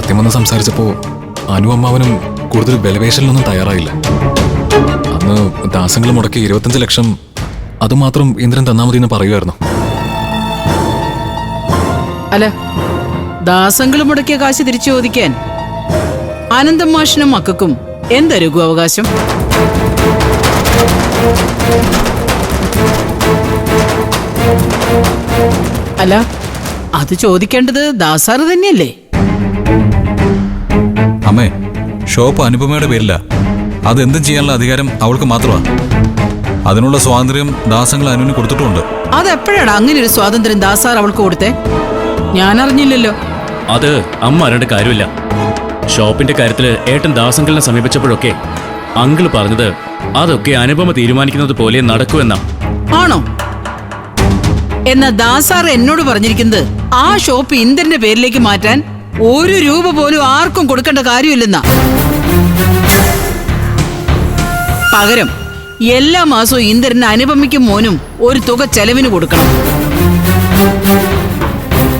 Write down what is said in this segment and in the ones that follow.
സത്യം വന്ന് സംസാരിച്ചപ്പോ അനു അമ്മാവനും കൂടുതൽ ബലവേഷലിനൊന്നും തയ്യാറായില്ല. അന്ന് ദാസങ്ങൾ മുടക്കി 25 ലക്ഷം അതുമാത്രം ഇന്ദ്രൻ തന്നാ മതി എന്ന് പറയുമായിരുന്നു. അല്ല, ദാസങ്ങൾ മുടക്കിയ കാശ് തിരിച്ചു ചോദിക്കാൻ അനന്തം മാഷിനും മക്കൾക്കും എന്തരുകു അവകാശം? അല്ല, അത് ചോദിക്കേണ്ടത് ദാസാറ് തന്നെയല്ലേ? അമ്മേ, ഷോപ്പ് അനുപമയുടെ പേരില്ല. അതെന്തും ചെയ്യാനുള്ള അധികാരം അവൾക്ക് മാത്രമാണ്. അതിനുള്ള സ്വാതന്ത്ര്യം ദാസങ്ങൾ അനുവിന് കൊടുത്തിട്ടുമുണ്ട്. അതെപ്പോഴാണ് അങ്ങനെ ഒരു സ്വാതന്ത്ര്യം ദാസാർ അവൾക്ക് കൊടുത്തേ? ഞാൻ അറിഞ്ഞില്ലല്ലോ. അത് അമ്മ അറിയേണ്ട കാര്യമില്ല. ഷോപ്പിന്റെ കാര്യത്തില് ഏട്ടൻ ദാസങ്കലിനെ സമീപിച്ചപ്പോഴൊക്കെ അങ്കിള് പറഞ്ഞത് അതൊക്കെ അനുപമ തീരുമാനിക്കുന്നത് പോലെ നടക്കുമെന്നാ. ആണോ? എന്നാ ദാസാർ എന്നോട് പറഞ്ഞിരിക്കുന്നത് ആ ഷോപ്പ് ഇന്ദ്രന്റെ പേരിലേക്ക് മാറ്റാൻ 1 രൂപ പോലും ആർക്കും കൊടുക്കേണ്ട കാര്യമില്ലെന്നാ. പകരം എല്ലാ മാസവും ഇന്ദ്രന് അനുപമയ്ക്കും മോനും ഒരു തുക ചെലവിന് കൊടുക്കണം.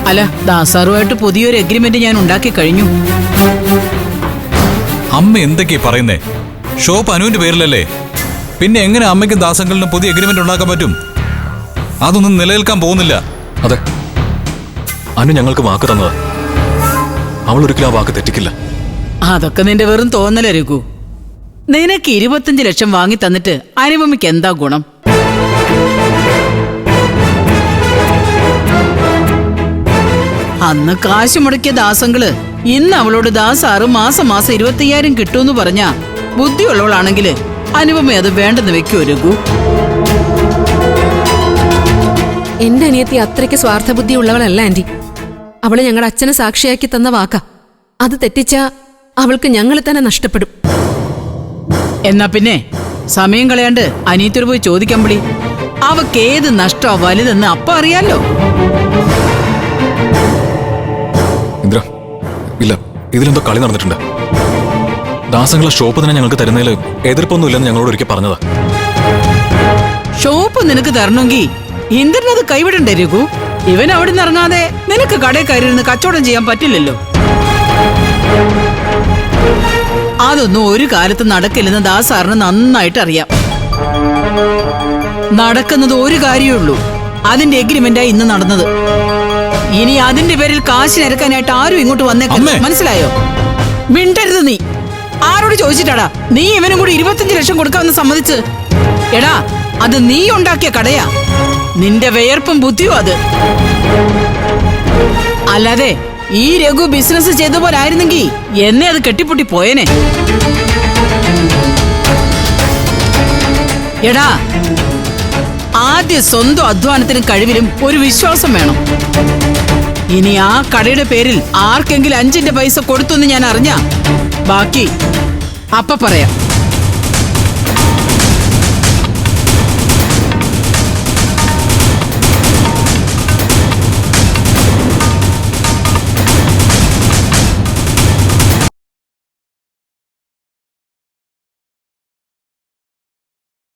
അല്ല, ദാസാറുമായിട്ട് പുതിയൊരു എഗ്രിമെന്റ് ഞാൻ ഉണ്ടാക്കി കഴിഞ്ഞു. അമ്മ എന്തൊക്കെയാ പറയുന്നേ? ഷോപ്പ് അനുവിന്റെ പേരിലല്ലേ? പിന്നെ എങ്ങനെ അമ്മയ്ക്കും ദാസങ്കലിനും പുതിയ എഗ്രിമെന്റ് ഉണ്ടാക്കാൻ പറ്റും? അതൊന്നും നിലനിൽക്കാൻ പോകുന്നില്ല. അതെ, അനു ഞങ്ങൾക്ക് വാക്ക് തന്നതാ. അവൾ ഒരിക്കലും ആ വാക്ക് തെറ്റിക്കില്ല. അതൊക്കെ നിന്റെ വെറും തോന്നല രഘു. നിനക്ക് 25 ലക്ഷം വാങ്ങി തന്നിട്ട് അനുപമയ്ക്ക് എന്താ ഗുണം? അന്ന് കാശ് മുടക്കിയ ദാസങ്ങള് ഇന്ന് അവളോട് ദാസാറ് മാസം 25,000 കിട്ടൂന്ന് പറഞ്ഞാ ബുദ്ധിയുള്ളവളാണെങ്കില് അനുപമ അത് വേണ്ടെന്ന് വെക്കൂ രഘു. എന്റെ അനിയത്തി അത്രയ്ക്ക് സ്വാർത്ഥബുദ്ധി ഉള്ളവളല്ല ആന്റി. അവള് ഞങ്ങളുടെ അച്ഛനെ സാക്ഷിയാക്കി തന്ന വാക്കാ. അത് തെറ്റിച്ചാ അവൾക്ക് ഞങ്ങളെ തന്നെ നഷ്ടപ്പെടും. എന്നാ പിന്നെ സമയം കളയാണ്ട് അനിയത്തോട് പോയി ചോദിക്കാൻ വിളി. അവക്ക് ഏത് നഷ്ടോ വലുതെന്ന് അപ്പ അറിയാലോ. ഇന്ദ്ര, ഇല്ല, ഇതിലെന്തോ കളി നടന്നിട്ടുണ്ട്. ദാസങ്ങളെ ഷോപ്പ് തന്നെ ഞങ്ങൾക്ക് തരുന്നതിൽ എതിർപ്പൊന്നും ഇല്ലെന്ന് ഞങ്ങളോട് ഒരിക്കൽ പറഞ്ഞതാ. ഷോപ്പ് നിനക്ക് തരണമെങ്കിൽ ഇന്ദ്രനത് കൈവിടണ്ടേ രഘു? ഇവൻ അവിടെ നിന്ന് ഇറങ്ങാതെ നിനക്ക് കടയിൽ കയറിയിരുന്ന് കച്ചവടം ചെയ്യാൻ പറ്റില്ലല്ലോ. അതൊന്നും ഒരു കാലത്ത് നടക്കില്ലെന്ന് ദാസാറിന് നന്നായിട്ട് അറിയാം. നടക്കുന്നത് ഒരു കാര്യമേ ഉള്ളൂ. അതിന്റെ എഗ്രിമെന്റാ ഇന്ന് നടന്നത്. ഇനി അതിന്റെ പേരിൽ കാശിനിരക്കാനായിട്ട് ആരും ഇങ്ങോട്ട് വന്നേക്കില്ല. മനസ്സിലായോ? മിണ്ടരുത് നീ. ആരോട് ചോദിച്ചിട്ടാടാ നീ ഇവനും കൂടി 25 ലക്ഷം കൊടുക്കാമെന്ന് സമ്മതിച്ച്? എടാ, അത് നീ ഉണ്ടാക്കിയ കടയാ. നിന്റെ വിയർപ്പും ബുദ്ധിയും അത്. അല്ലാതെ ഈ രഘു ബിസിനസ് ചെയ്ത പോലെ ആയിരുന്നെങ്കിൽ എന്നെ അത് കെട്ടിപ്പൊട്ടി പോയേനെ. എടാ, ആദ്യം സ്വന്തം അധ്വാനത്തിനും കഴിവിലും ഒരു വിശ്വാസം വേണം. ഇനി ആ കടയുടെ പേരിൽ ആർക്കെങ്കിലും 5ന്റെ പൈസ കൊടുത്തെന്ന് ഞാൻ അറിഞ്ഞാ ബാക്കി അപ്പ പറയാം.